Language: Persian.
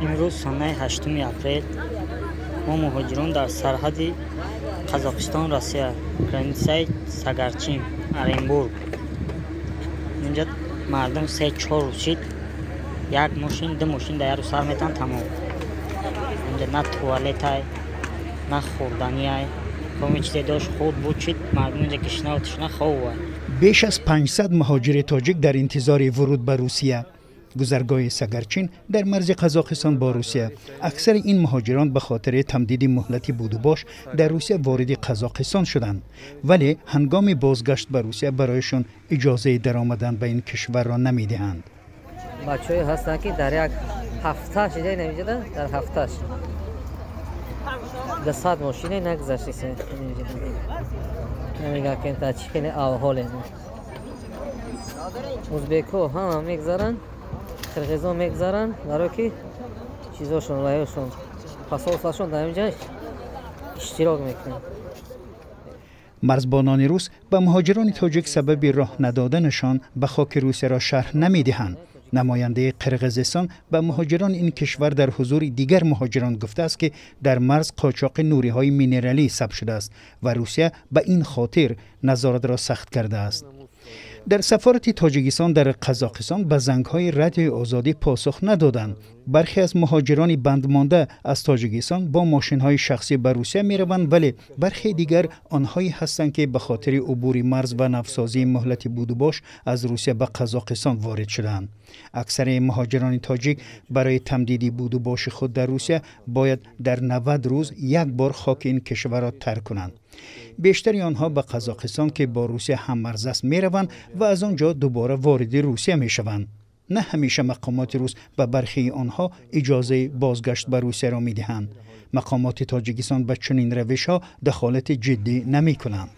امروز سانه 8 اپریل ما مهاجران در سرحد قزاقستان روسیه گرانیسای ساگارچین оренбург اینجا مردم 3-4 روزید یک ماشین 2 ماشین در روز سر میتن تمام. اینجا نه توالت های نه خوردنی های کمی چیزی داشت خود بود چید مردم اینجا کشنه و تشنه خواه. بیش از 500 مهاجر تاجیک در انتظار ورود به روسیه. گذرگاه ساگارچین در مرز قزاقستان با روسیه. اکثر این مهاجران به خاطر تمدید مهلت بود و باش در روسیه وارد قزاقستان شدند، ولی هنگام بازگشت به روسیه برایشان اجازه درآمدن به این کشور را نمیدهند. بچه‌ای هستند که در یک هفته شده نمی‌جدن، در هفتهش 200 ماشین نگذشته نمی‌جدن. نمیگه که تا چی خیلی احواله. ازبک‌ها هم میگذارن، قرغیزا میگذارن، برای که چیزاشون وایشون پاسپورتشون در اینجا اشتراک میکنن. مرزبانان روس به مهاجران تاجیک سبب راه ندادنشان به خاک روسیه را شرح نمیدهند. نماینده قرغیزستان به مهاجران این کشور در حضور دیگر مهاجران گفته است که در مرز قاچاق نوری‌های مینرالی ثبت شده است و روسیه به این خاطر نظارت را سخت کرده است. در سفارت تاجیکستان در قزاقستان به زنگ‌های رادیوی آزادی پاسخ ندادند. برخی از مهاجران بندمانده از تاجیکستان با ماشین‌های شخصی به روسیه می‌روند، ولی برخی دیگر آنهایی هستند که به خاطر عبور مرز و نوسازی مهلت بود و باش از روسیه به قزاقستان وارد شدند. اکثر مهاجران تاجیک برای تمدید بود و باش خود در روسیه باید در 90 روز یک بار خاک این کشور را ترک کنند. بیشتر آنها به قزاقستان که با روسیه هم مرز است می‌روند و از آنجا دوباره وارد روسیه می‌شوند. نه همیشه مقامات روس به برخی آنها اجازه بازگشت به روسیه را می‌دهند. مقامات تاجیکستان به چنین روش‌ها دخالت جدی نمی‌کنند.